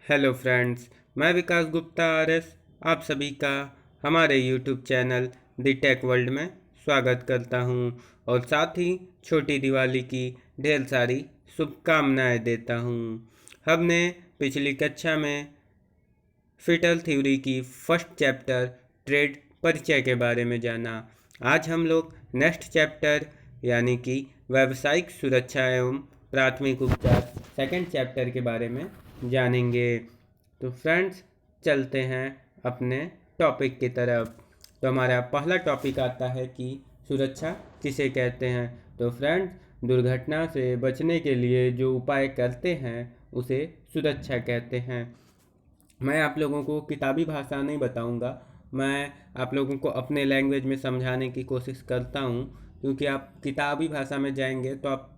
Hello friends, मैं विकास Gupta RS आप सभी का हमारे YouTube channel the tech world में स्वागत करता हूं और साथ ही छोटी दिवाली की ढेर सारी शुभकामनाएं देता हूं। हमने पिछली कक्षा में फिटल थ्योरी की फर्स्ट चैप्टर ट्रेड परिचय के बारे में जाना। आज हम लोग नेक्स्ट चैप्टर यानी कि व्यावसायिक सुरक्षा एवं प्राथमिक उपचार सेकंड चैप्टर के बारे में जानेंगे। तो फ्रेंड्स, चलते हैं अपने टॉपिक की तरफ। तो हमारा पहला टॉपिक आता है कि सुरक्षा किसे कहते हैं। तो फ्रेंड्स, दुर्घटना से बचने के लिए जो उपाय करते हैं उसे सुरक्षा कहते हैं। मैं आप लोगों को किताबी भाषा नहीं बताऊंगा, मैं आप लोगों को अपने लैंग्वेज में समझाने की कोशिश करता हूं, क्योंकि आप किताबी भाषा में जाएंगे तो आप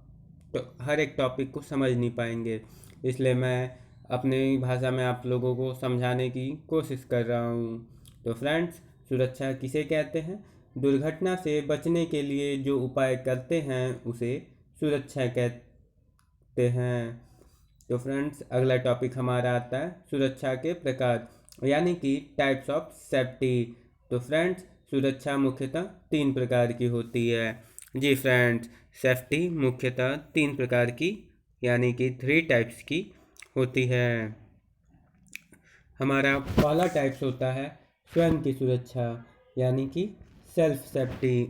तो हर एक टॉपिक को समझ नहीं पाएंगे। इसलिए मैं अपनी भाषा में आप लोगों को समझाने की कोशिश कर रहा हूँ। तो फ्रेंड्स, सुरक्षा किसे कहते हैं? दुर्घटना से बचने के लिए जो उपाय करते हैं उसे सुरक्षा कहते हैं। तो फ्रेंड्स, अगला टॉपिक हमारा आता है सुरक्षा के प्रकार यानी कि टाइप्स ऑफ सेफ्टी। तो फ्रेंड्स, सुरक्षा मुख्यतः 3 प्रकार की होती है। जी फ्रेंड्स, सेफ्टी मुख्यतः 3 प्रकार की यानी कि 3 टाइप्स की होती है। हमारा पहला टाइप्स होता है स्वयं की सुरक्षा यानी कि सेल्फ सेफ्टी।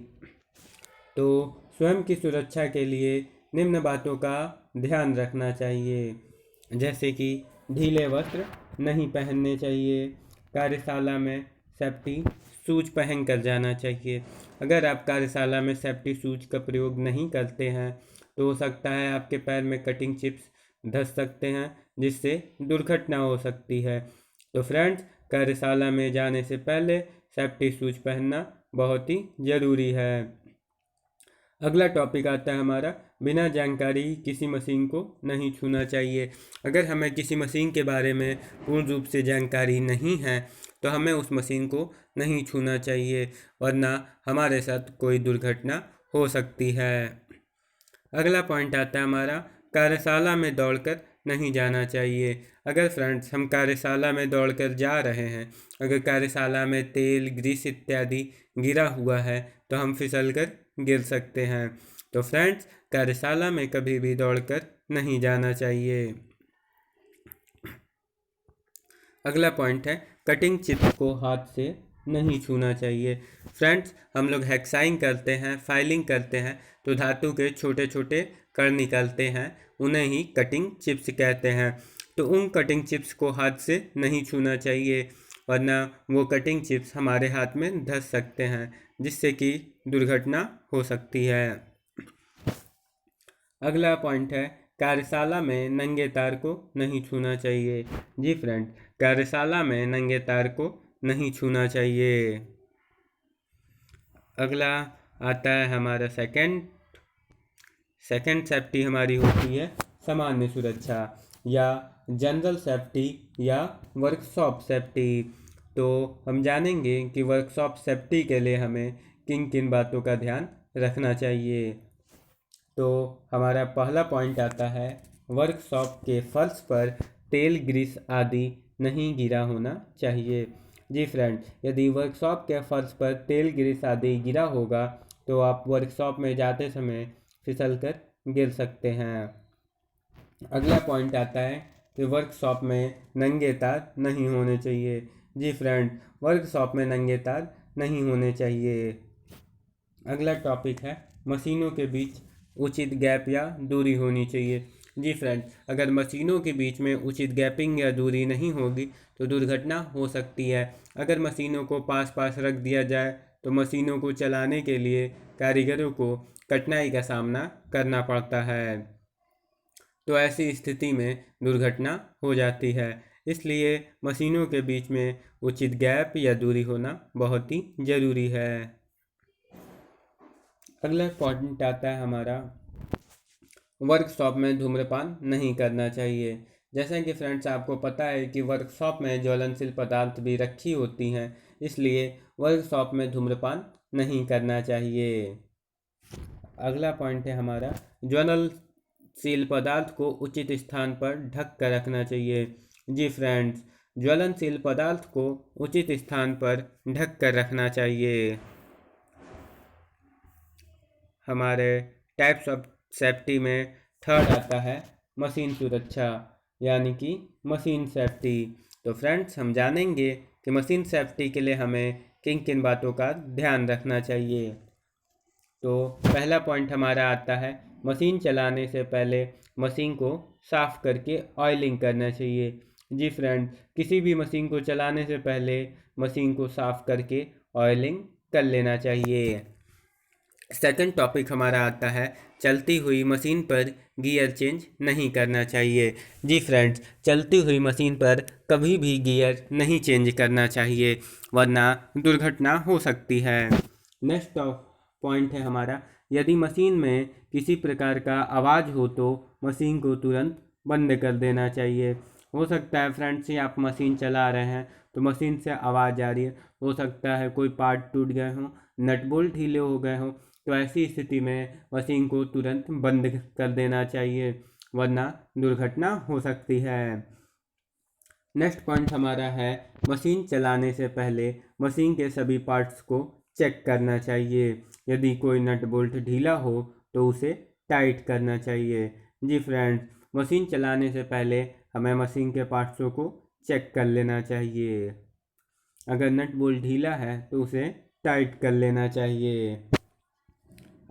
तो स्वयं की सुरक्षा के लिए निम्न बातों का ध्यान रखना चाहिए, जैसे कि ढीले वस्त्र नहीं पहनने चाहिए, कार्यशाला में सेफ्टी शूज पहन कर जाना चाहिए। अगर आप कार्यशाला में सेफ्टी शूज का प्रयोग नहीं करते हैं तो हो सकता है आपके पैर में कटिंग चिप्स धंस सकते हैं, जिससे दुर्घटना हो सकती है। तो फ्रेंड्स, कार्यशाला में जाने से पहले सेफ्टी शूज पहनना बहुत ही ज़रूरी है। अगला टॉपिक आता है हमारा बिना जानकारी किसी मशीन को नहीं छूना चाहिए। अगर हमें किसी मशीन के बारे में पूर्ण रूप से जानकारी नहीं है तो हमें उस मशीन को नहीं छूना चाहिए, वरना हमारे साथ कोई दुर्घटना हो सकती है। अगला पॉइंट आता है हमारा कार्यशाला में दौड़कर नहीं जाना चाहिए। अगर फ्रेंड्स हम कार्यशाला में दौड़कर जा रहे हैं, अगर कार्यशाला में तेल ग्रीस इत्यादि गिरा हुआ है तो हम फिसलकर गिर सकते हैं। तो फ्रेंड्स, कार्यशाला में कभी भी दौड़कर नहीं जाना चाहिए। अगला पॉइंट है कटिंग चिप्स को हाथ से नहीं छूना चाहिए। फ्रेंड्स, हम लोग हेक्साइंग करते हैं, फाइलिंग करते हैं तो धातु के छोटे छोटे कण निकलते हैं, उन्हें ही कटिंग चिप्स कहते हैं। तो उन कटिंग चिप्स को हाथ से नहीं छूना चाहिए, वरना वो कटिंग चिप्स हमारे हाथ में धंस सकते हैं, जिससे कि दुर्घटना हो सकती है। अगला पॉइंट है कार्यशाला में नंगे तार को नहीं छूना चाहिए। जी फ्रेंड, कार्यशाला में नंगे तार को नहीं छूना चाहिए। अगला आता है हमारा सेकंड सेफ्टी हमारी होती है सामान्य सुरक्षा या जनरल सेफ्टी या वर्कशॉप सेफ्टी। तो हम जानेंगे कि वर्कशॉप सेफ्टी के लिए हमें किन किन बातों का ध्यान रखना चाहिए। तो हमारा पहला पॉइंट आता है वर्कशॉप के फर्श पर तेल ग्रीस आदि नहीं गिरा होना चाहिए। जी फ्रेंड, यदि वर्कशॉप के फर्श पर तेल ग्रीस आदि गिरा होगा तो आप वर्कशॉप में जाते समय फिसल कर गिर सकते हैं। अगला पॉइंट आता है कि वर्कशॉप में नंगे तार नहीं होने चाहिए। जी फ्रेंड, वर्कशॉप में नंगे तार नहीं होने चाहिए। अगला टॉपिक है मशीनों के बीच उचित गैप या दूरी होनी चाहिए। जी फ्रेंड, अगर मशीनों के बीच में उचित गैपिंग या दूरी नहीं होगी तो दुर्घटना हो सकती है। अगर मशीनों को पास पास रख दिया जाए तो मशीनों को चलाने के लिए कारीगरों को कठिनाई का सामना करना पड़ता है, तो ऐसी स्थिति में दुर्घटना हो जाती है। इसलिए मशीनों के बीच में उचित गैप या दूरी होना बहुत ही ज़रूरी है। अगला पॉइंट आता है हमारा वर्कशॉप में धूम्रपान नहीं करना चाहिए। जैसा कि फ्रेंड्स आपको पता है कि वर्कशॉप में ज्वलनशील पदार्थ भी रखी होती हैं, इसलिए वर्कशॉप में धूम्रपान नहीं करना चाहिए। अगला पॉइंट है हमारा ज्वलनशील पदार्थ को उचित स्थान पर ढक कर रखना चाहिए। जी फ्रेंड्स, ज्वलनशील पदार्थ को उचित स्थान पर ढक कर रखना चाहिए। हमारे टाइप्स ऑफ सेफ्टी में थर्ड आता है मशीन सुरक्षा, यानी कि मशीन सेफ्टी। तो फ्रेंड्स, हम जानेंगे कि मशीन सेफ्टी के लिए हमें किन किन बातों का ध्यान रखना चाहिए। तो पहला पॉइंट हमारा आता है, मशीन चलाने से पहले मशीन को साफ़ करके ऑयलिंग करना चाहिए। जी फ्रेंड, किसी भी मशीन को चलाने से पहले मशीन को साफ़ करके ऑयलिंग कर लेना चाहिए। सेकंड टॉपिक हमारा आता है, चलती हुई मशीन पर गियर चेंज नहीं करना चाहिए। जी फ्रेंड्स, चलती हुई मशीन पर कभी भी गियर नहीं चेंज करना चाहिए, वरना दुर्घटना हो सकती है। नेक्स्ट पॉइंट है हमारा, यदि मशीन में किसी प्रकार का आवाज़ हो तो मशीन को तुरंत बंद कर देना चाहिए। हो सकता है फ्रेंड्स, आप मशीन चला रहे हैं तो मशीन से आवाज़ आ रही है, हो सकता है कोई पार्ट टूट गए हों, नट बोल्ट ढीले हो गए हों, तो ऐसी स्थिति में मशीन को तुरंत बंद कर देना चाहिए, वरना दुर्घटना हो सकती है। नेक्स्ट पॉइंट हमारा है, मशीन चलाने से पहले मशीन के सभी पार्ट्स को चेक करना चाहिए। यदि कोई नट बोल्ट ढीला हो तो उसे टाइट करना चाहिए। जी फ्रेंड्स, मशीन चलाने से पहले हमें मशीन के पार्ट्सों को चेक कर लेना चाहिए। अगर नट बोल्ट ढीला है तो उसे टाइट कर लेना चाहिए।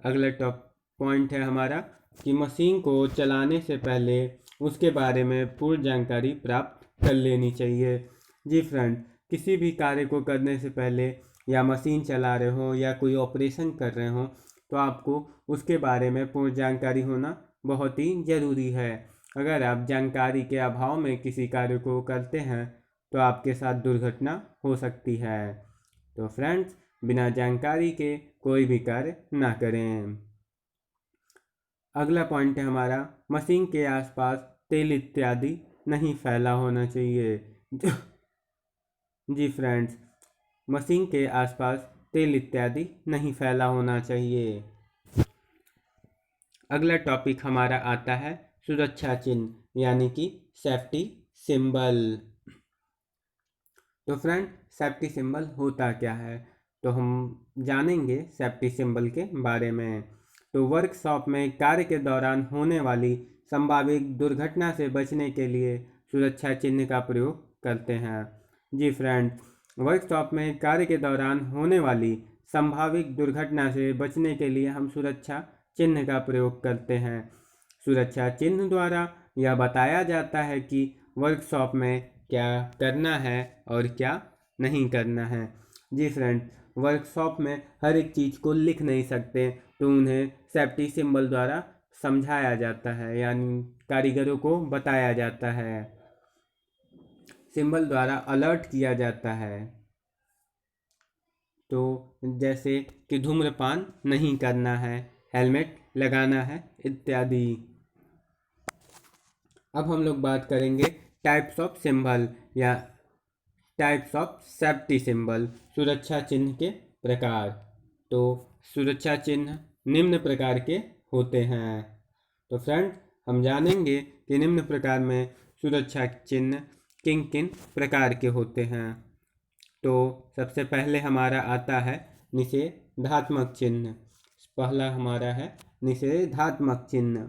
अगला टॉप पॉइंट है हमारा कि मशीन को चलाने से पहले उसके बारे में पूर्ण जानकारी प्राप्त कर लेनी चाहिए। जी फ्रेंड, किसी भी कार्य को करने से पहले या मशीन चला रहे हो या कोई ऑपरेशन कर रहे हो तो आपको उसके बारे में पूर्ण जानकारी होना बहुत ही ज़रूरी है। अगर आप जानकारी के अभाव में किसी कार्य को करते हैं तो आपके साथ दुर्घटना हो सकती है। तो फ्रेंड्स, बिना जानकारी के कोई भी कार्य ना करें। अगला पॉइंट है हमारा, मशीन के आसपास तेल इत्यादि नहीं फैला होना चाहिए। जी फ्रेंड्स, मशीन के आसपास तेल इत्यादि नहीं फैला होना चाहिए। अगला टॉपिक हमारा आता है सुरक्षा चिन्ह, यानी कि सेफ्टी सिंबल। तो फ्रेंड, सेफ्टी सिंबल होता क्या है, तो हम जानेंगे सेफ्टी सिंबल के बारे में। तो वर्कशॉप में कार्य के दौरान होने वाली संभावित दुर्घटना से बचने के लिए सुरक्षा चिन्ह का प्रयोग करते हैं। जी फ्रेंड, वर्कशॉप में कार्य के दौरान होने वाली संभावित दुर्घटना से बचने के लिए हम सुरक्षा चिन्ह का प्रयोग करते हैं। सुरक्षा चिन्ह द्वारा यह बताया जाता है कि वर्कशॉप में क्या करना है और क्या नहीं करना है। जी फ्रेंड, वर्कशॉप में हर एक चीज़ को लिख नहीं सकते, तो उन्हें सेफ्टी सिंबल द्वारा समझाया जाता है, यानी कारीगरों को बताया जाता है, सिंबल द्वारा अलर्ट किया जाता है। तो जैसे कि धूम्रपान नहीं करना है, हेलमेट लगाना है इत्यादि। अब हम लोग बात करेंगे टाइप्स ऑफ सिंबल या टाइप्स ऑफ सेफ्टी सिंबल, सुरक्षा चिन्ह के प्रकार। तो सुरक्षा चिन्ह निम्न प्रकार के होते हैं। तो फ्रेंड, हम जानेंगे कि निम्न प्रकार में सुरक्षा चिन्ह किन किन प्रकार के होते हैं। तो सबसे पहले हमारा आता है निषेधात्मक चिन्ह। पहला हमारा है निषेधात्मक चिन्ह।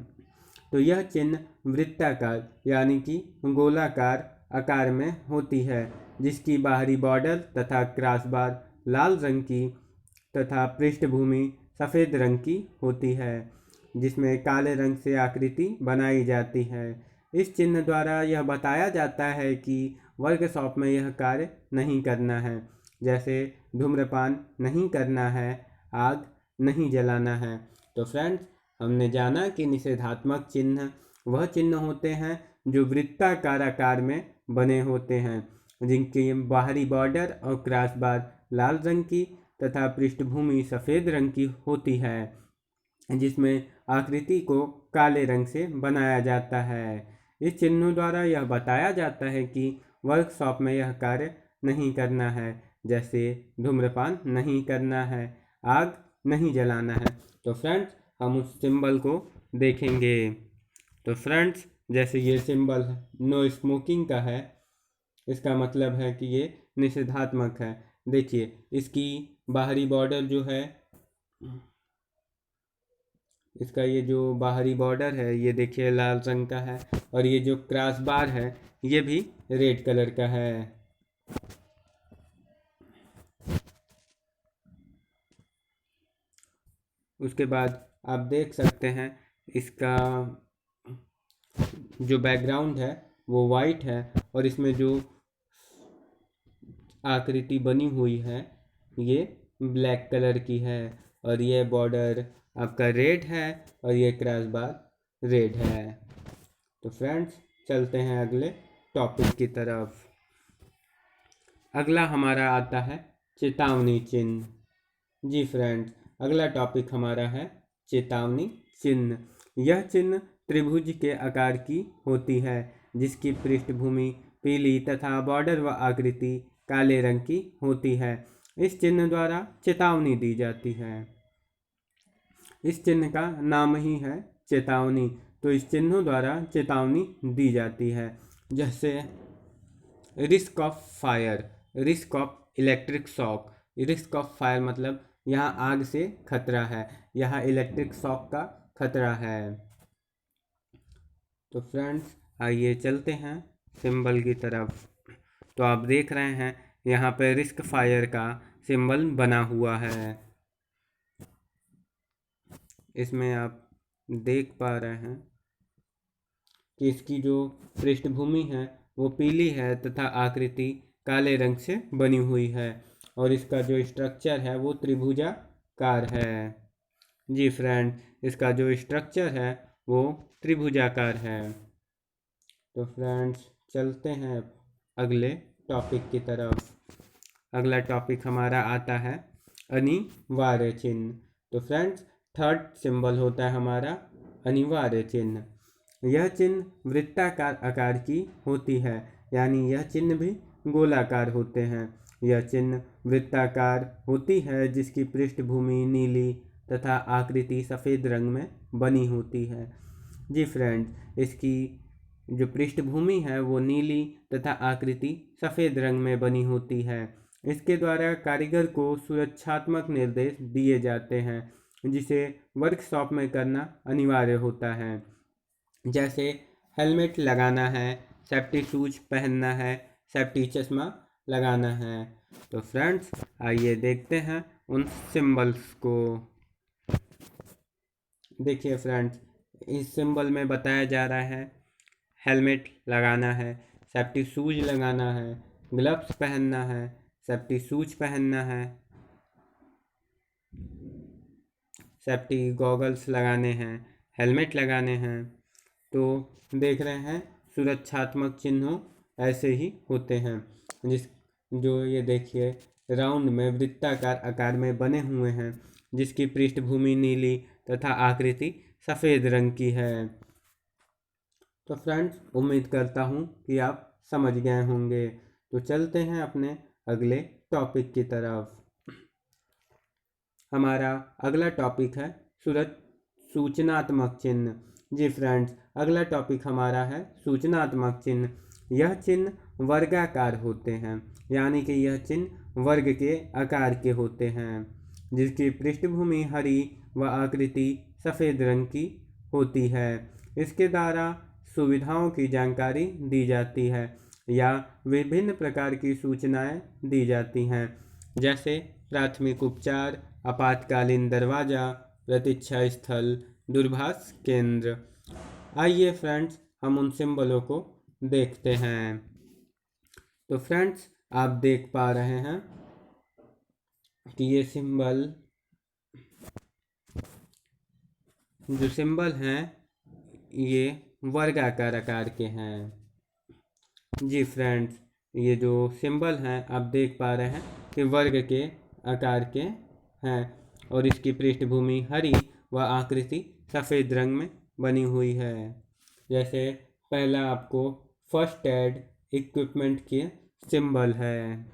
तो यह चिन्ह वृत्ताकार यानी कि गोलाकार आकार में होती है, जिसकी बाहरी बॉर्डर तथा क्रॉस बार लाल रंग की तथा पृष्ठभूमि सफ़ेद रंग की होती है, जिसमें काले रंग से आकृति बनाई जाती है। इस चिन्ह द्वारा यह बताया जाता है कि वर्कशॉप में यह कार्य नहीं करना है, जैसे धूम्रपान नहीं करना है, आग नहीं जलाना है। तो फ्रेंड्स, हमने जाना कि निषेधात्मक चिन्ह वह चिन्ह होते हैं जो वृत्ताकार आकार में बने होते हैं, जिनकी बाहरी बॉर्डर और क्रॉस बार लाल रंग की तथा पृष्ठभूमि सफ़ेद रंग की होती है, जिसमें आकृति को काले रंग से बनाया जाता है। इस चिन्हों द्वारा यह बताया जाता है कि वर्कशॉप में यह कार्य नहीं करना है, जैसे धूम्रपान नहीं करना है, आग नहीं जलाना है। तो फ्रेंड्स, हम उस सिंबल को देखेंगे। तो फ्रेंड्स, जैसे ये सिंबल नो स्मोकिंग का है, इसका मतलब है कि ये निषेधात्मक है। देखिए इसकी बाहरी बॉर्डर जो है, इसका ये जो बाहरी बॉर्डर है ये देखिए लाल रंग का है, और ये जो क्रॉस बार है ये भी रेड कलर का है। उसके बाद आप देख सकते हैं इसका जो बैकग्राउंड है वो वाइट है, और इसमें जो आकृति बनी हुई है ये ब्लैक कलर की है, और ये बॉर्डर आपका रेड है, और ये क्रॉस बार रेड है। तो फ्रेंड्स चलते हैं अगले टॉपिक की तरफ। अगला हमारा आता है चेतावनी चिन्ह। जी फ्रेंड्स, अगला टॉपिक हमारा है चेतावनी चिन्ह। यह चिन्ह त्रिभुज के आकार की होती है, जिसकी पृष्ठभूमि पीली तथा बॉर्डर व आकृति काले रंग की होती है। इस चिन्ह द्वारा चेतावनी दी जाती है। इस चिन्ह का नाम ही है चेतावनी, तो इस चिन्हों द्वारा चेतावनी दी जाती है। जैसे risk of fire, risk of electric shock. Risk of fire मतलब यहाँ आग से खतरा है, यहाँ इलेक्ट्रिक शॉक का खतरा है। तो फ्रेंड्स आइए चलते हैं सिंबल की तरफ। तो आप देख रहे हैं यहाँ पे रिस्क फायर का सिंबल बना हुआ है। इसमें आप देख पा रहे हैं कि इसकी जो पृष्ठभूमि है वो पीली है तथा आकृति काले रंग से बनी हुई है, और इसका जो स्ट्रक्चर है वो त्रिभुजाकार है। जी फ्रेंड, इसका जो स्ट्रक्चर है वो त्रिभुजाकार है। तो फ्रेंड्स चलते हैं अगले टॉपिक की तरफ। अगला टॉपिक हमारा आता है अनिवार्य चिन्ह। तो फ्रेंड्स थर्ड सिंबल होता है हमारा अनिवार्य चिन्ह। यह चिन्ह वृत्ताकार आकार की होती है, यानी यह चिन्ह भी गोलाकार होते हैं। यह चिन्ह वृत्ताकार होती है जिसकी पृष्ठभूमि नीली तथा आकृति सफ़ेद रंग में बनी होती है। जी फ्रेंड्स, इसकी जो पृष्ठभूमि है वो नीली तथा आकृति सफ़ेद रंग में बनी होती है। इसके द्वारा कारीगर को सुरक्षात्मक निर्देश दिए जाते हैं, जिसे वर्कशॉप में करना अनिवार्य होता है। जैसे हेलमेट लगाना है, सेफ्टी शूज पहनना है, सेफ्टी चश्मा लगाना है। तो फ्रेंड्स आइए देखते हैं उन सिंबल्स को। देखिए फ्रेंड्स, इस सिंबल में बताया जा रहा है हेलमेट लगाना है, सेफ्टी शूज लगाना है, ग्लव्स पहनना है, सेफ्टी शूज पहनना है, सेफ्टी गॉगल्स लगाने हैं, हेलमेट लगाने हैं। तो देख रहे हैं सुरक्षात्मक चिन्हों ऐसे ही होते हैं, जिस जो ये देखिए राउंड में वृत्ताकार आकार में बने हुए हैं, जिसकी पृष्ठभूमि नीली तथा आकृति सफ़ेद रंग की है। तो फ्रेंड्स उम्मीद करता हूँ कि आप समझ गए होंगे। तो चलते हैं अपने अगले टॉपिक की तरफ। हमारा अगला टॉपिक है सूचनात्मक चिन्ह। जी फ्रेंड्स, अगला टॉपिक हमारा है सूचनात्मक चिन्ह। यह चिन्ह वर्गाकार होते हैं, यानी कि यह चिन्ह वर्ग के आकार के होते हैं, जिसकी पृष्ठभूमि हरी व आकृति सफ़ेद रंग की होती है। इसके द्वारा सुविधाओं की जानकारी दी जाती है या विभिन्न प्रकार की सूचनाएं दी जाती हैं, जैसे प्राथमिक उपचार, आपातकालीन दरवाज़ा, प्रतीक्षा स्थल, दूरभाष केंद्र। आइए फ्रेंड्स हम उन सिंबलों को देखते हैं। तो फ्रेंड्स आप देख पा रहे हैं कि ये जो सिंबल हैं ये वर्गाकार आकार के हैं। जी फ्रेंड्स, ये जो सिंबल हैं आप देख पा रहे हैं कि वर्ग के आकार के हैं, और इसकी पृष्ठभूमि हरी व आकृति सफ़ेद रंग में बनी हुई है। जैसे पहला आपको फर्स्ट एड इक्विपमेंट के सिंबल है,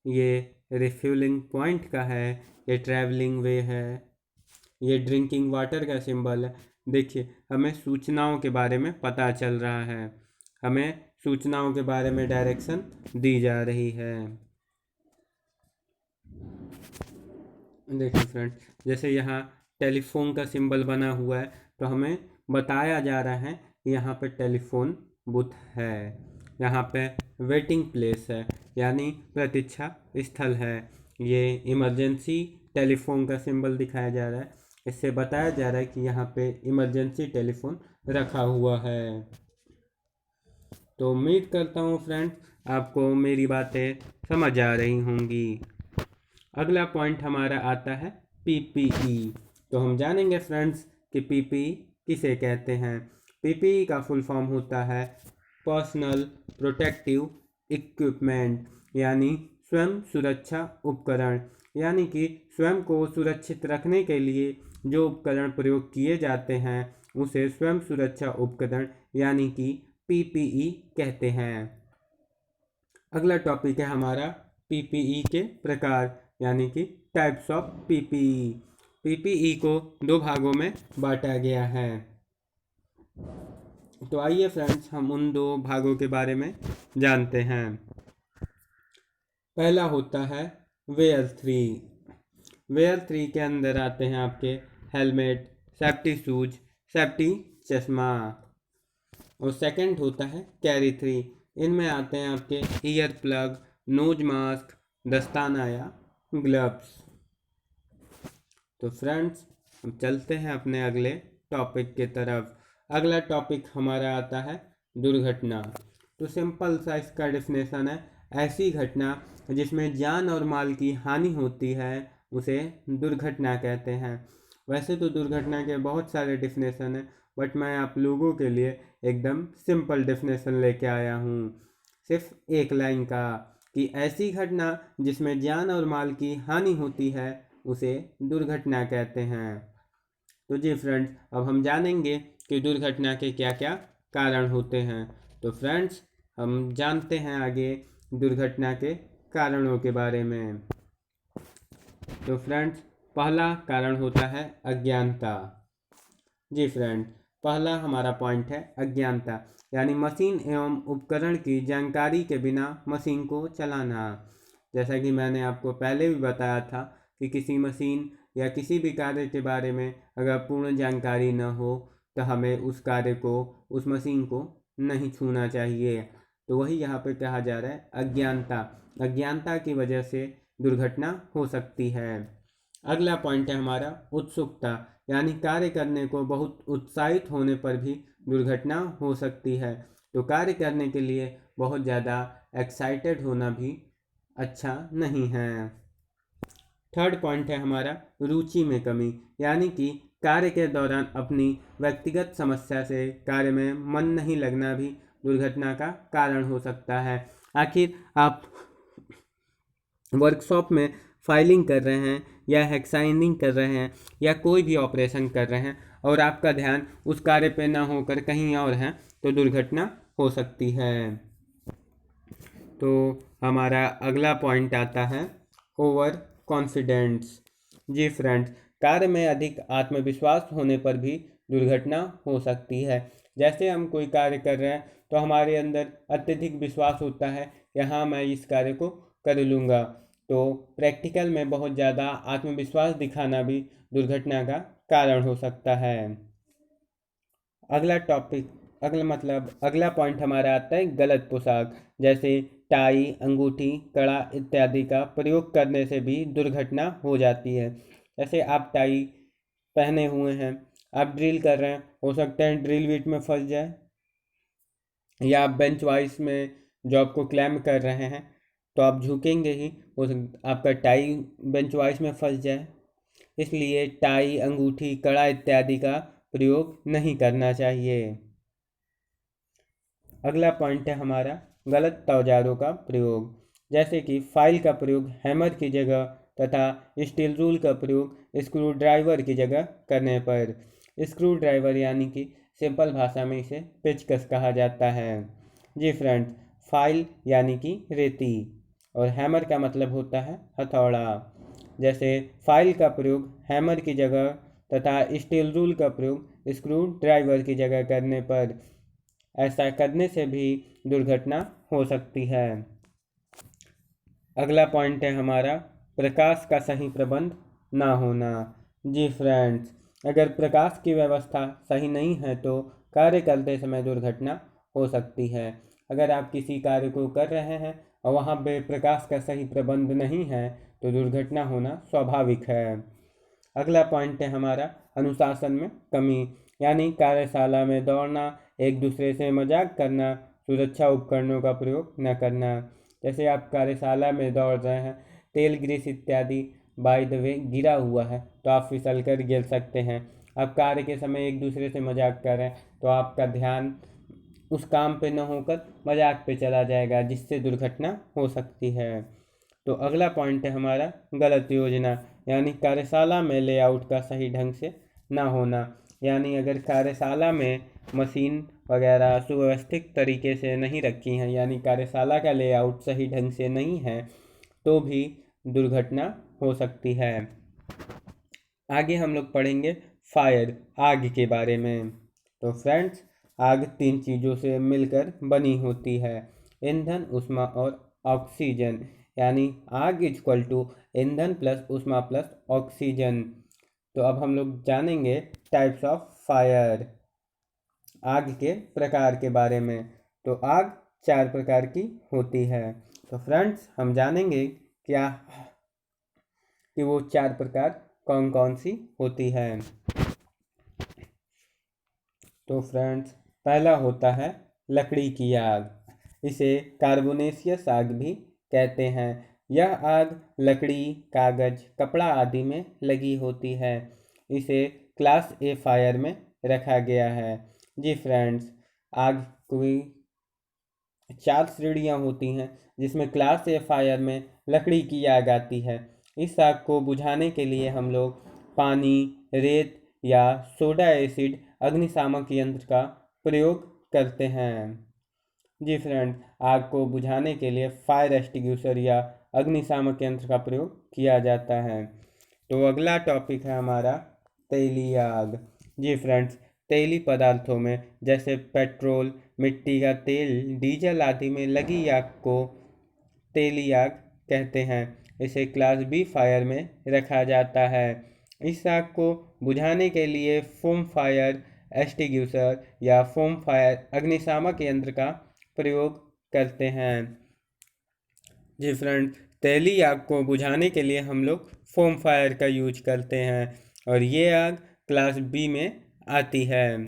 ये रिफ्यूलिंग पॉइंट का है, ये ट्रैवलिंग वे है, ये ड्रिंकिंग वाटर का सिंबल है। देखिए हमें सूचनाओं के बारे में पता चल रहा है। हमें सूचनाओं के बारे में डायरेक्शन दी जा रही है। देखिए फ्रेंड्स, जैसे यहाँ टेलीफोन का सिंबल बना हुआ है तो हमें बताया जा रहा है कि यहाँ पे टेलीफोन बूथ है, यहाँ पे वेटिंग प्लेस है यानी प्रतीक्षा स्थल है। ये इमरजेंसी टेलीफोन का सिंबल दिखाया जा रहा है, इससे बताया जा रहा है कि यहाँ पे इमरजेंसी टेलीफोन रखा हुआ है। तो उम्मीद करता हूँ फ्रेंड्स आपको मेरी बातें समझ आ रही होंगी। अगला पॉइंट हमारा आता है पीपीई। तो हम जानेंगे फ्रेंड्स कि पीपीई किसे कहते हैं। पीपीई का फुल फॉर्म होता है पर्सनल प्रोटेक्टिव इक्विपमेंट, यानी स्वयं सुरक्षा उपकरण, यानी कि स्वयं को सुरक्षित रखने के लिए जो उपकरण प्रयोग किए जाते हैं उसे स्वयं सुरक्षा उपकरण यानी कि पीपीई कहते हैं। अगला टॉपिक है हमारा पीपीई के प्रकार यानी कि टाइप्स ऑफ पीपीई। पीपीई को दो भागों में बांटा गया है। तो आइए फ्रेंड्स हम उन दो भागों के बारे में जानते हैं। पहला होता है वेयर 3। वेयर 3 के अंदर आते हैं आपके हेलमेट, सेफ्टी शूज, सेफ्टी चश्मा। और सेकंड होता है कैरी 3। इनमें आते हैं आपके ईयर प्लग, नोज मास्क, दस्ताना या ग्लव्स। तो फ्रेंड्स हम चलते हैं अपने अगले टॉपिक के तरफ। अगला टॉपिक हमारा आता है दुर्घटना। तो सिंपल सा इसका डेफिनेशन है ऐसी घटना जिसमें जान और माल की हानि होती है उसे दुर्घटना कहते हैं। वैसे तो दुर्घटना के बहुत सारे डेफिनेशन हैं, बट मैं आप लोगों के लिए एकदम सिंपल डेफिनेशन लेके आया हूँ, सिर्फ एक लाइन का, कि ऐसी घटना जिसमें जान और माल की हानि होती है उसे दुर्घटना कहते हैं। तो जी फ्रेंड्स, अब हम जानेंगे कि दुर्घटना के क्या क्या कारण होते हैं। तो फ्रेंड्स हम जानते हैं आगे दुर्घटना के कारणों के बारे में। तो फ्रेंड्स पहला कारण होता है अज्ञानता। जी फ्रेंड्स, पहला हमारा पॉइंट है अज्ञानता, यानी मशीन एवं उपकरण की जानकारी के बिना मशीन को चलाना। जैसा कि मैंने आपको पहले भी बताया था कि किसी मशीन या किसी भी कार्य के बारे में अगर पूर्ण जानकारी न हो तो हमें उस कार्य को, उस मशीन को नहीं छूना चाहिए। तो वही यहाँ पे कहा जा रहा है अज्ञानता। अज्ञानता की वजह से दुर्घटना हो सकती है। अगला पॉइंट है हमारा उत्सुकता, यानी कार्य करने को बहुत उत्साहित होने पर भी दुर्घटना हो सकती है। तो कार्य करने के लिए बहुत ज़्यादा एक्साइटेड होना भी अच्छा नहीं है। थर्ड पॉइंट है हमारा रुचि में कमी, यानी कि कार्य के दौरान अपनी व्यक्तिगत समस्या से कार्य में मन नहीं लगना भी दुर्घटना का कारण हो सकता है। आखिर आप वर्कशॉप में फाइलिंग कर रहे हैं या हेक्साइनिंग कर रहे हैं या कोई भी ऑपरेशन कर रहे हैं और आपका ध्यान उस कार्य पे ना होकर कहीं और है तो दुर्घटना हो सकती है। तो हमारा अगला पॉइंट आता है ओवर कॉन्फिडेंस। जी फ्रेंड्स, कार्य में अधिक आत्मविश्वास होने पर भी दुर्घटना हो सकती है। जैसे हम कोई कार्य कर रहे हैं तो हमारे अंदर अत्यधिक विश्वास होता है कि हाँ मैं इस कार्य को कर लूँगा, तो प्रैक्टिकल में बहुत ज़्यादा आत्मविश्वास दिखाना भी दुर्घटना का कारण हो सकता है। अगला पॉइंट हमारा आता है गलत पोशाक। जैसे टाई, अंगूठी, कड़ा इत्यादि का प्रयोग करने से भी दुर्घटना हो जाती है। जैसे आप टाई पहने हुए हैं, आप ड्रिल कर रहे हैं, हो सकता है ड्रिल बिट में फंस जाए, या आप बेंच वाइज में जॉब को क्लैम कर रहे हैं तो आप झुकेंगे ही, हो सकता आपका टाई बेंच वाइज में फंस जाए। इसलिए टाई, अंगूठी, कड़ा इत्यादि का प्रयोग नहीं करना चाहिए। अगला पॉइंट है हमारा गलत औजारों का प्रयोग। जैसे कि फाइल का प्रयोग हैमर की जगह तथा स्टील रूल का प्रयोग स्क्रू ड्राइवर की जगह करने पर। स्क्रू ड्राइवर यानी कि सिंपल भाषा में इसे पेचकस कहा जाता है। जी फ्रेंड्स, फाइल यानी कि रेती और हैमर का मतलब होता है हथौड़ा। जैसे फाइल का प्रयोग हैमर की जगह तथा स्टील रूल का प्रयोग स्क्रू ड्राइवर की जगह करने पर ऐसा करने से भी दुर्घटना हो सकती है। अगला पॉइंट है हमारा प्रकाश का सही प्रबंध ना होना। जी फ्रेंड्स, अगर प्रकाश की व्यवस्था सही नहीं है तो कार्य करते समय दुर्घटना हो सकती है। अगर आप किसी कार्य को कर रहे हैं और वहाँ पे प्रकाश का सही प्रबंध नहीं है तो दुर्घटना होना स्वाभाविक है। अगला पॉइंट है हमारा अनुशासन में कमी, यानी कार्यशाला में दौड़ना, एक दूसरे से मजाक करना, सुरक्षा उपकरणों का प्रयोग न करना। जैसे आप कार्यशाला में दौड़ रहे हैं, तेल ग्रीस इत्यादि बाय द वे गिरा हुआ है तो आप फिसल कर गिर सकते हैं। आप कार्य के समय एक दूसरे से मजाक कर रहे हैं तो आपका ध्यान उस काम पे न होकर मजाक पे चला जाएगा, जिससे दुर्घटना हो सकती है। तो अगला पॉइंट है हमारा गलत योजना, यानी कार्यशाला में लेआउट का सही ढंग से ना होना। यानी अगर कार्यशाला में मशीन वगैरह सुव्यवस्थित तरीके से नहीं रखी हैं, यानी कार्यशाला का लेआउट सही ढंग से नहीं है, तो भी दुर्घटना हो सकती है। आगे हम लोग पढ़ेंगे फायर, आग के बारे में। तो फ्रेंड्स, आग 3 चीज़ों से मिलकर बनी होती है, ईंधन, ऊष्मा और ऑक्सीजन। यानी आग इक्वल टू ईंधन प्लस ऊष्मा प्लस ऑक्सीजन। तो अब हम लोग जानेंगे टाइप्स ऑफ फायर, आग के प्रकार के बारे में। तो आग 4 प्रकार की होती है। तो फ्रेंड्स, हम जानेंगे क्या कि वो 4 प्रकार कौन कौन सी होती है। तो फ्रेंड्स, पहला होता है लकड़ी की आग, इसे कार्बोनेशियस आग भी कहते हैं। यह आग लकड़ी, कागज, कपड़ा आदि में लगी होती है। इसे क्लास ए फायर में रखा गया है। जी फ्रेंड्स, आग की 4 श्रेणियाँ होती हैं, जिसमें क्लास ए फायर में लकड़ी की आग आती है। इस आग को बुझाने के लिए हम लोग पानी, रेत या सोडा एसिड अग्निशामक यंत्र का प्रयोग करते हैं। जी फ्रेंड, आग को बुझाने के लिए फायर एक्सटिंग्विशर या अग्निशामक यंत्र का प्रयोग किया जाता है। तो अगला टॉपिक है हमारा तेली आग। जी फ्रेंड्स, तेली पदार्थों में जैसे पेट्रोल, मिट्टी का तेल, डीजल आदि में लगी आग को तेली आग कहते हैं। इसे क्लास बी फायर में रखा जाता है। इस आग को बुझाने के लिए फोम फायर एक्सटिंग्विशर या फोम फायर अग्निशामक यंत्र का प्रयोग करते हैं। जी फ्रेंड, तेली आग को बुझाने के लिए हम लोग फोम फायर का यूज करते हैं और ये आग क्लास बी में आती है।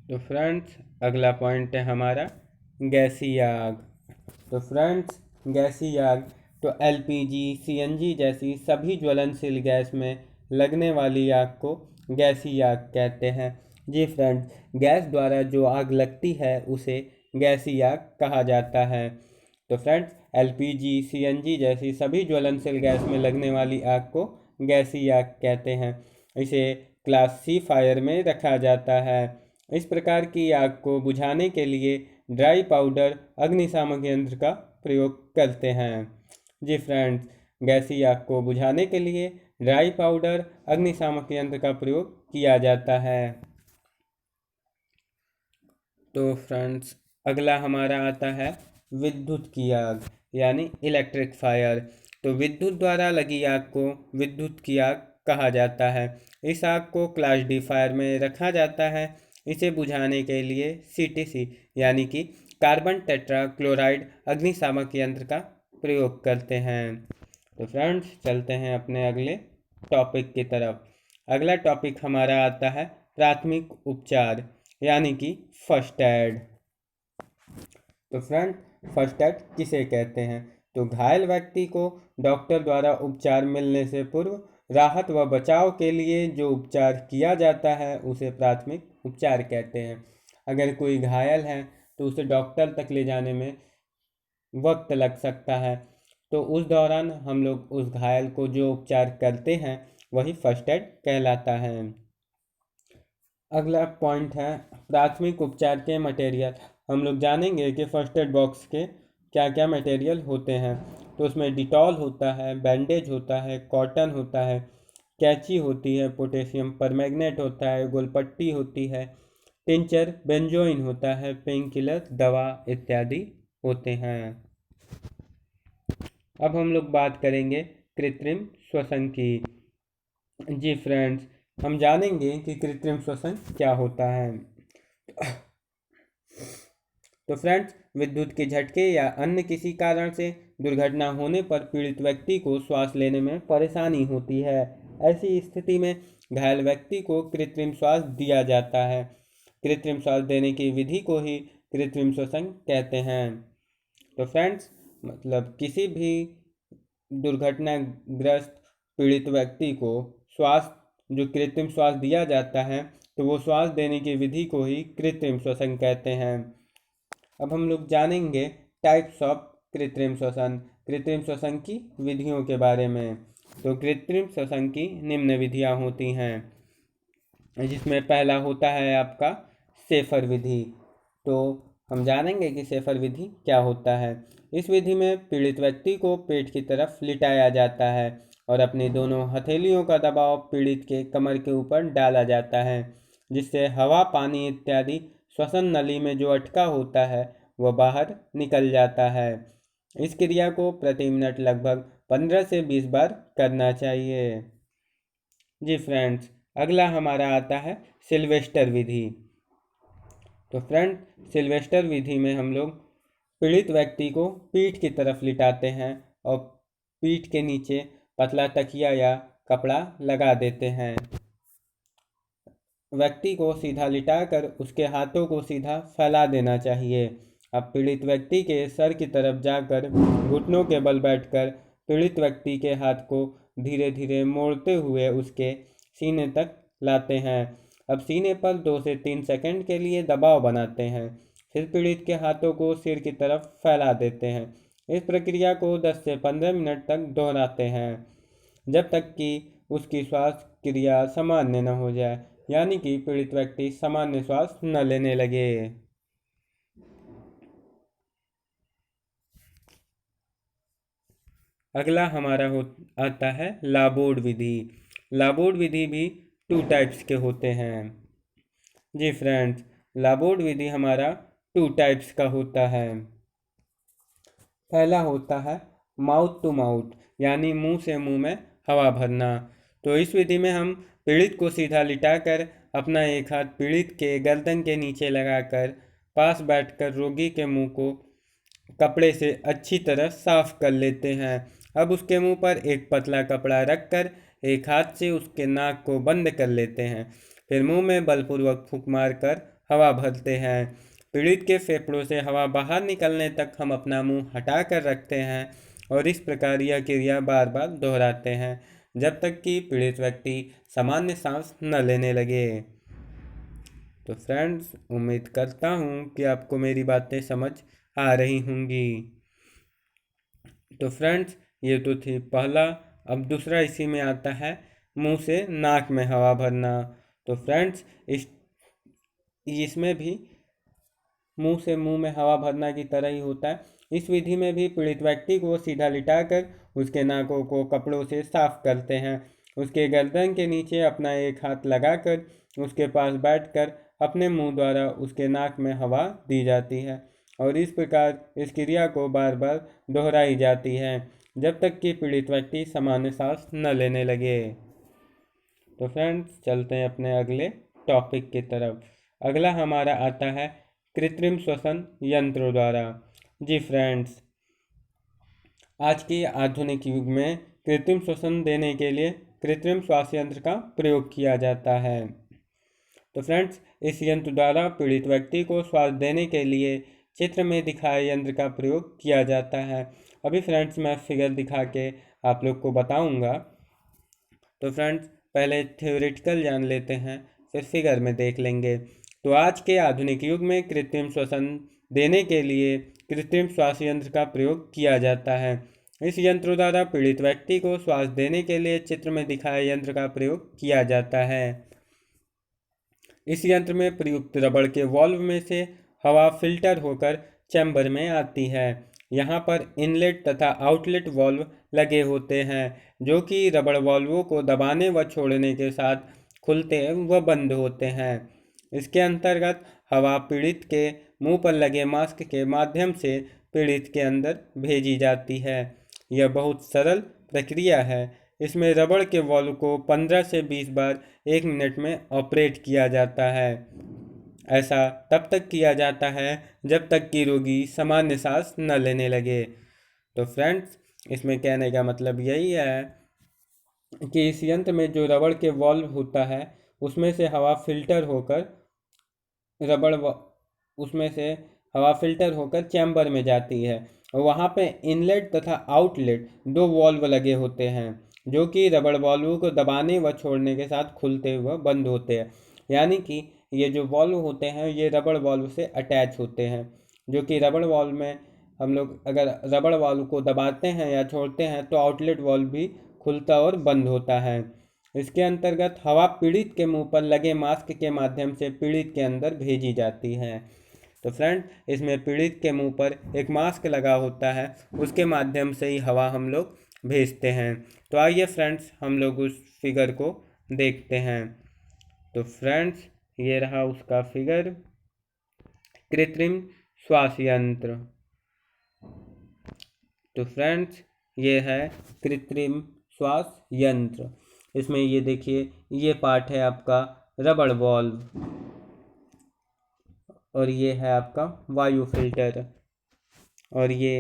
तो फ्रेंड्स, अगला पॉइंट है हमारा गैसीय आग। तो फ्रेंड्स, गैसीय आग तो एलपीजी, सीएनजी जैसी सभी ज्वलनशील गैस में लगने वाली आग को गैसीय आग कहते हैं। जी फ्रेंड्स, गैस द्वारा जो आग लगती है उसे गैसीय आग कहा जाता है। तो फ्रेंड्स, एलपीजी, सीएनजी जैसी सभी ज्वलनशील गैस में लगने वाली आग को गैसीय आग कहते हैं। इसे क्लास सी फायर में रखा जाता है। इस प्रकार की आग को बुझाने के लिए ड्राई पाउडर अग्निशामक यंत्र का प्रयोग करते हैं। जी फ्रेंड्स, गैसीय आग को बुझाने के लिए ड्राई पाउडर अग्निशामक यंत्र का प्रयोग किया जाता है। तो फ्रेंड्स, अगला हमारा आता है विद्युत की आग, यानी इलेक्ट्रिक फायर। तो विद्युत द्वारा लगी आग को विद्युत की आग कहा जाता है। इस आग को क्लास डी फायर में रखा जाता है। इसे बुझाने के लिए सीटीसी यानी कि कार्बन टेट्रा क्लोराइड अग्निशामक यंत्र का प्रयोग करते हैं। तो फ्रेंड्स, चलते हैं अपने अगले टॉपिक की तरफ। अगला टॉपिक हमारा आता है प्राथमिक उपचार, यानी कि फर्स्ट एड। तो फ्रेंड, फर्स्ट एड किसे कहते हैं? तो घायल व्यक्ति को डॉक्टर द्वारा उपचार मिलने से पूर्व राहत व बचाव के लिए जो उपचार किया जाता है उसे प्राथमिक उपचार कहते हैं। अगर कोई घायल है तो उसे डॉक्टर तक ले जाने में वक्त लग सकता है, तो उस दौरान हम लोग उस घायल को जो उपचार करते हैं वही फर्स्ट एड कहलाता है। अगला पॉइंट है प्राथमिक उपचार के मटेरियल। हम लोग जानेंगे कि फर्स्ट एड बॉक्स के क्या क्या मटेरियल होते हैं। तो उसमें डिटॉल होता है, बैंडेज होता है, कॉटन होता है, कैंची होती है, पोटेशियम परमैंगनेट होता है, गोलपट्टी होती है, टिंचर, बेंजोइन होता है, पेन किलर दवा इत्यादि होते हैं। अब हम लोग बात करेंगे कृत्रिम श्वसन की। जी फ्रेंड्स, हम जानेंगे कि कृत्रिम श्वसन क्या होता है। तो फ्रेंड्स, विद्युत के झटके या अन्य किसी कारण से दुर्घटना होने पर पीड़ित व्यक्ति को श्वास लेने में परेशानी होती है। ऐसी स्थिति में घायल व्यक्ति को कृत्रिम श्वास दिया जाता है। कृत्रिम श्वास देने की विधि को ही कृत्रिम श्वसन कहते हैं। तो फ्रेंड्स, मतलब किसी भी दुर्घटनाग्रस्त पीड़ित व्यक्ति को श्वास जो कृत्रिम श्वास दिया जाता है, तो वो श्वास देने की विधि को ही कृत्रिम श्वसन कहते हैं। अब हम लोग जानेंगे टाइप्स ऑफ कृत्रिम श्वसन, कृत्रिम श्वसन की विधियों के बारे में। तो कृत्रिम श्वसन की निम्न विधियां होती हैं, जिसमें पहला होता है आपका शेफर विधि। तो हम जानेंगे कि शेफर विधि क्या होता है। इस विधि में पीड़ित व्यक्ति को पेट की तरफ लिटाया जाता है और अपनी दोनों हथेलियों का दबाव पीड़ित के कमर के ऊपर डाला जाता है, जिससे हवा, पानी इत्यादि श्वसन नली में जो अटका होता है वह बाहर निकल जाता है। इस क्रिया को प्रति मिनट लगभग 15 से 20 बार करना चाहिए। जी फ्रेंड्स, अगला हमारा आता है सिल्वेस्टर विधि। तो फ्रेंड, सिल्वेस्टर विधि में हम लोग पीड़ित व्यक्ति को पीठ की तरफ लिटाते हैं और पीठ के नीचे पतला तकिया या कपड़ा लगा देते हैं। व्यक्ति को सीधा लिटाकर उसके हाथों को सीधा फैला देना चाहिए। अब पीड़ित व्यक्ति के सर की तरफ जाकर घुटनों के बल बैठकर पीड़ित व्यक्ति के हाथ को धीरे धीरे मोड़ते हुए उसके सीने तक लाते हैं। अब सीने पर 2 से 3 सेकंड के लिए दबाव बनाते हैं, फिर पीड़ित के हाथों को सिर की तरफ फैला देते हैं। इस प्रक्रिया को 10 से 15 मिनट तक दोहराते हैं, जब तक कि उसकी श्वास क्रिया सामान्य न हो जाए, यानी कि पीड़ित व्यक्ति सामान्य श्वास न लेने लगे। अगला हमारा आता है लाबोर्ड विधि। लाबोर्ड विधि भी 2 टाइप्स के होते हैं। जी फ्रेंड्स, लाबोर्ड विधि हमारा 2 टाइप्स का होता है। पहला होता है माउथ टू माउथ, यानी मुंह से मुंह में हवा भरना। तो इस विधि में हम पीड़ित को सीधा लिटाकर अपना एक हाथ पीड़ित के गर्दन के नीचे लगाकर पास बैठकर रोगी के मुंह को कपड़े से अच्छी तरह साफ कर लेते हैं। अब उसके मुंह पर एक पतला कपड़ा रखकर एक हाथ से उसके नाक को बंद कर लेते हैं, फिर मुंह में बलपूर्वक फूंक मारकर हवा भरते हैं। पीड़ित के फेफड़ों से हवा बाहर निकलने तक हम अपना मुंह हटा कर रखते हैं और इस प्रकार यह क्रिया बार बार दोहराते हैं, जब तक कि पीड़ित व्यक्ति सामान्य सांस न लेने लगे। तो फ्रेंड्स, उम्मीद करता हूँ कि आपको मेरी बातें समझ आ रही होंगी। तो फ्रेंड्स, ये तो थी पहला। अब दूसरा इसी में आता है मुंह से नाक में हवा भरना। तो फ्रेंड्स, इसमें भी मुंह से मुंह में हवा भरना की तरह ही होता है। इस विधि में भी पीड़ित व्यक्ति को सीधा लिटाकर उसके नाकों को कपड़ों से साफ करते हैं। उसके गर्दन के नीचे अपना एक हाथ लगाकर उसके पास बैठकर अपने मुंह द्वारा उसके नाक में हवा दी जाती है और इस प्रकार इस क्रिया को बार बार दोहराई जाती है, जब तक कि पीड़ित व्यक्ति सामान्य सांस न लेने लगे। तो फ्रेंड्स, चलते हैं अपने अगले टॉपिक की तरफ। अगला हमारा आता है कृत्रिम श्वसन यंत्रों द्वारा। जी फ्रेंड्स, आज के आधुनिक युग में कृत्रिम श्वसन देने के लिए कृत्रिम श्वास यंत्र का प्रयोग किया जाता है। तो फ्रेंड्स, इस यंत्र द्वारा पीड़ित व्यक्ति को श्वास देने के लिए चित्र में दिखाए यंत्र का प्रयोग किया जाता है। अभी फ्रेंड्स, मैं फिगर दिखा के आप लोग को बताऊंगा। तो फ्रेंड्स, पहले थ्योरेटिकल जान लेते हैं, फिर फिगर में देख लेंगे। तो आज के आधुनिक युग में कृत्रिम श्वसन देने के लिए कृत्रिम श्वास यंत्र का प्रयोग किया जाता है। इस यंत्र द्वारा पीड़ित व्यक्ति को श्वास देने के लिए चित्र में दिखाए यंत्र का प्रयोग किया जाता है। इस यंत्र में प्रयुक्त रबड़ के वॉल्व में से हवा फिल्टर होकर चैम्बर में आती है। यहाँ पर इनलेट तथा आउटलेट वॉल्व लगे होते हैं, जो कि रबड़ वॉल्वों को दबाने व छोड़ने के साथ खुलते व बंद होते हैं। इसके अंतर्गत हवा पीड़ित के मुंह पर लगे मास्क के माध्यम से पीड़ित के अंदर भेजी जाती है। यह बहुत सरल प्रक्रिया है। इसमें रबड़ के वॉल्व को 15 से 20 बार 1 मिनट में ऑपरेट किया जाता है। ऐसा तब तक किया जाता है जब तक कि रोगी सामान्य सांस न लेने लगे। तो फ्रेंड्स, इसमें कहने का मतलब यही है कि इस यंत्र में जो रबड़ के वॉल्व होता है उसमें से हवा फिल्टर होकर रबड़ उसमें से हवा फिल्टर होकर चैम्बर में जाती है और वहाँ पे इनलेट तथा आउटलेट 2 वॉल्व लगे होते हैं जो कि रबड़ वॉल्व को दबाने व छोड़ने के साथ खुलते हुए बंद होते हैं। यानी कि ये जो वॉल्व होते हैं ये रबड़ वॉल्व से अटैच होते हैं, जो कि रबड़ वॉल्व में हम लोग अगर रबड़ वॉल्व को दबाते हैं या छोड़ते हैं तो आउटलेट वॉल्व भी खुलता और बंद होता है। इसके अंतर्गत हवा पीड़ित के मुंह पर लगे मास्क के माध्यम से पीड़ित के अंदर भेजी जाती है। तो फ्रेंड, इसमें पीड़ित के मुंह पर एक मास्क लगा होता है, उसके माध्यम से ही हवा हम लोग भेजते हैं। तो आइए फ्रेंड्स, हम लोग उस फिगर को देखते हैं। तो फ्रेंड्स, ये रहा उसका फिगर, कृत्रिम श्वास यंत्र। तो फ्रेंड्स, ये है कृत्रिम श्वास यंत्र। इसमें ये देखिए, ये पार्ट है आपका रबड़ वॉल्व और ये है आपका वायु फिल्टर और ये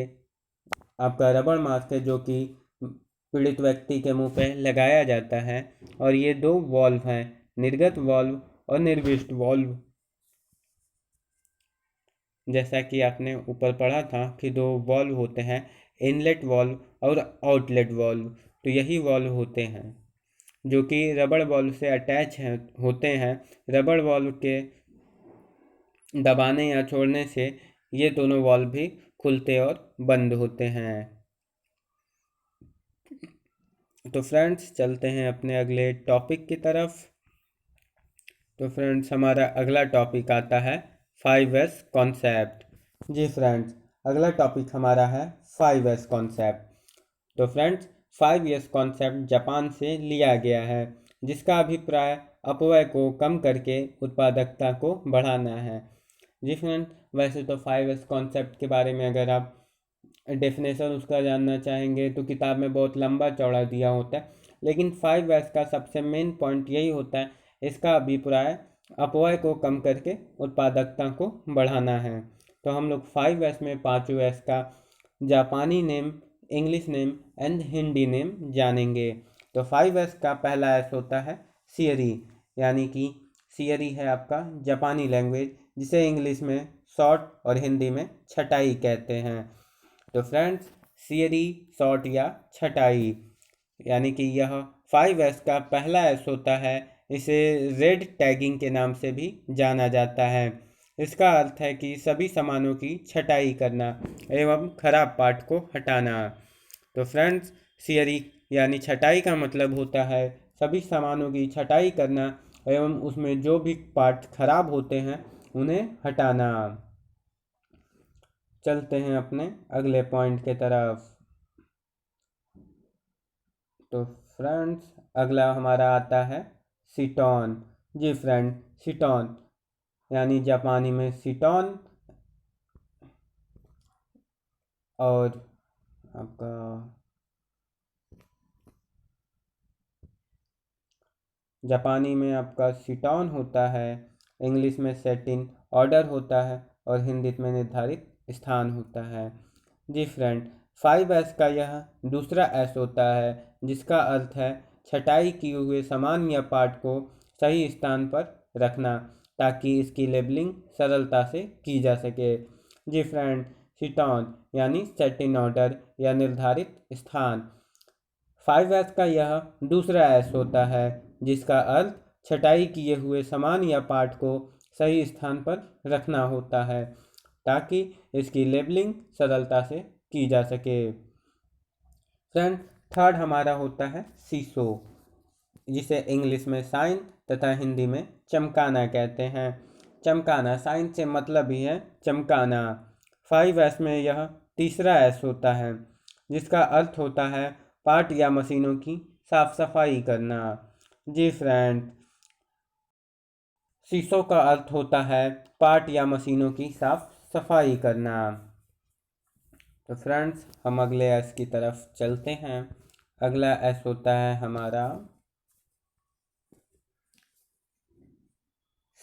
आपका रबड़ मास्क है जो कि पीड़ित व्यक्ति के मुंह पे लगाया जाता है। और ये 2 वॉल्व हैं, निर्गत वॉल्व और निर्विष्ट वॉल्व। जैसा कि आपने ऊपर पढ़ा था कि 2 वॉल्व होते हैं, इनलेट वॉल्व और आउटलेट वॉल्व। तो यही वॉल्व होते हैं जो कि रबड़ वॉल्व से अटैच होते हैं। रबड़ वॉल्व के दबाने या छोड़ने से ये दोनों वॉल्व भी खुलते और बंद होते हैं। तो फ्रेंड्स, चलते हैं अपने अगले टॉपिक की तरफ। तो फ्रेंड्स, हमारा अगला टॉपिक आता है 5S कॉन्सेप्ट। जी फ्रेंड्स, अगला टॉपिक हमारा है 5S कॉन्सेप्ट। तो फ्रेंड्स, 5S कॉन्सेप्ट जापान से लिया गया है, जिसका अभिप्राय अपव्यय को कम करके उत्पादकता को बढ़ाना है। जी फ्रेंड, वैसे तो 5S कॉन्सेप्ट के बारे में अगर आप डेफिनेशन उसका जानना चाहेंगे तो किताब में बहुत लंबा चौड़ा दिया होता है, लेकिन 5S का सबसे मेन पॉइंट यही होता है, इसका अभिप्राय अपव्यय को कम करके उत्पादकता को बढ़ाना है। तो हम लोग 5S में 5S का जापानी name, English name and Hindi name जानेंगे। तो 5S का पहला एस होता है सियरी, यानी कि सियरी है आपका जापानी लैंग्वेज, जिसे इंग्लिश में शॉर्ट और हिंदी में छटाई कहते हैं। तो फ्रेंड्स, सियरी, शॉर्ट या छटाई, यानी कि यह 5S का पहला एस होता है। इसे रेड टैगिंग के नाम से भी जाना जाता है। इसका अर्थ है कि सभी सामानों की छटाई करना एवं खराब पार्ट को हटाना। तो फ्रेंड्स, सियरी यानी छटाई का मतलब होता है सभी सामानों की छटाई करना एवं उसमें जो भी पार्ट खराब होते हैं उन्हें हटाना। चलते हैं अपने अगले पॉइंट के तरफ। तो फ्रेंड्स, अगला हमारा आता है सीटॉन। जी फ्रेंड, सीटॉन यानी जापानी में सीटॉन और आपका जापानी में आपका सीटॉन होता है, इंग्लिश में सेटिन ऑर्डर होता है और हिंदी में निर्धारित स्थान होता है। जी फ्रेंड, 5S का यह दूसरा एस होता है, जिसका अर्थ है छटाई किए हुए सामान या पार्ट को सही स्थान पर रखना ताकि इसकी लेबलिंग सरलता से की जा सके। जी फ्रेंड, सीटॉन यानी सेट इन ऑर्डर या निर्धारित स्थान। 5S का यह दूसरा एस होता है, जिसका अर्थ छटाई किए हुए सामान या पार्ट को सही स्थान पर रखना होता है ताकि इसकी लेबलिंग सरलता से की जा सके। फ्रेंड, थर्ड हमारा होता है सीसो, जिसे इंग्लिश में साइन तथा हिंदी में चमकाना कहते हैं। चमकाना, साइन से मतलब ही है चमकाना। 5S में यह तीसरा एस होता है, जिसका अर्थ होता है पार्ट या मशीनों की साफ सफाई करना। जी फ्रेंड, शीशों का अर्थ होता है पार्ट या मशीनों की साफ सफाई करना। तो फ्रेंड्स हम अगले एस की तरफ चलते हैं। अगला एस होता है हमारा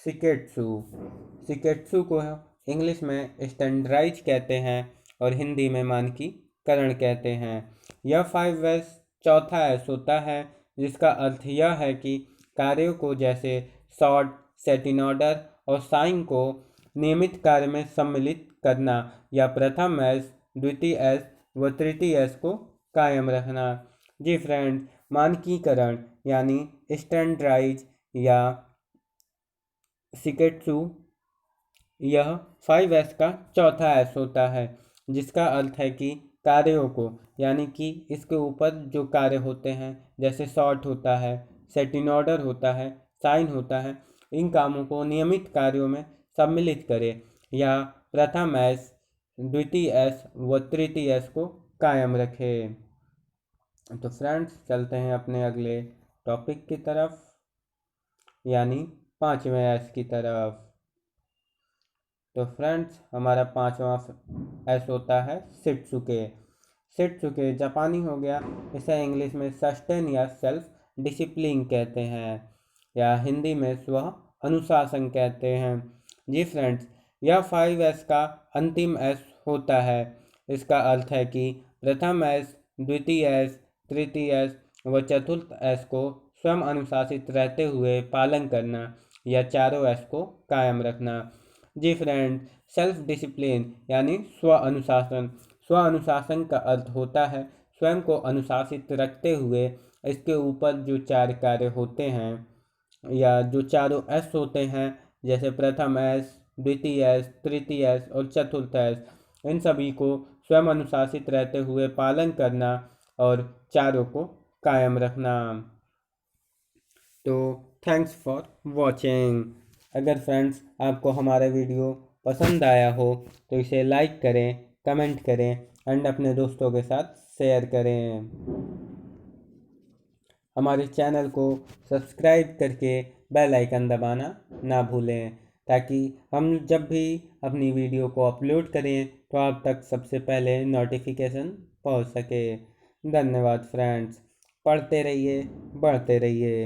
शिकेत्सु। शिकेत्सु को इंग्लिश में स्टैंडर्डाइज कहते हैं और हिंदी में मानकीकरण कहते हैं। यह 5S चौथा एस होता है जिसका अर्थ यह है कि कार्यों को जैसे सॉर्ट, सेट इन ऑर्डर और साइन को नियमित कार्य में सम्मिलित करना या प्रथम एस, द्वितीय एस व तृतीय एस को कायम रखना। जी फ्रेंड्स, मानकीकरण यानी स्टैंडर्डाइज या शिकेत्सु यह 5S का चौथा एस होता है जिसका अर्थ है कि कार्यों को यानी कि इसके ऊपर जो कार्य होते हैं जैसे सॉर्ट होता है, सेट इन ऑर्डर होता है, साइन होता है, इन कामों को नियमित कार्यों में सम्मिलित करे या प्रथम एस, द्वितीय एस व तृतीय एस को कायम रखे। तो फ्रेंड्स चलते हैं अपने अगले टॉपिक की तरफ यानी पांचवें एस की तरफ। तो फ्रेंड्स हमारा पांचवा एस होता है शित्सुके। शित्सुके जापानी हो गया, इसे इंग्लिश में सस्टेन या सेल्फ डिसिप्लिन कहते हैं या हिंदी में स्व अनुशासन कहते हैं। जी फ्रेंड्स, यह 5S का अंतिम एस होता है। इसका अर्थ है कि प्रथम एस, द्वितीय एस, तृतीय एस व चतुर्थ एस को स्वयं अनुशासित रहते हुए पालन करना या चारों एस को कायम रखना। जी फ्रेंड, सेल्फ डिसिप्लिन यानी स्व अनुशासन। स्व अनुशासन का अर्थ होता है स्वयं को अनुशासित रखते हुए इसके ऊपर जो चार कार्य होते हैं या जो चारों एस होते हैं जैसे प्रथम एस, द्वितीय एस, तृतीय एस और चतुर्थ एस, इन सभी को स्वयं अनुशासित रहते हुए पालन करना और चारों को कायम रखना। तो थैंक्स फॉर वॉचिंग। अगर फ्रेंड्स आपको हमारा वीडियो पसंद आया हो तो इसे लाइक करें, कमेंट करें एंड अपने दोस्तों के साथ शेयर करें। हमारे चैनल को सब्सक्राइब करके बेल आइकन दबाना ना भूलें ताकि हम जब भी अपनी वीडियो को अपलोड करें तो आप तक सबसे पहले नोटिफिकेशन पहुंच सके। धन्यवाद फ्रेंड्स, पढ़ते रहिए, बढ़ते रहिए।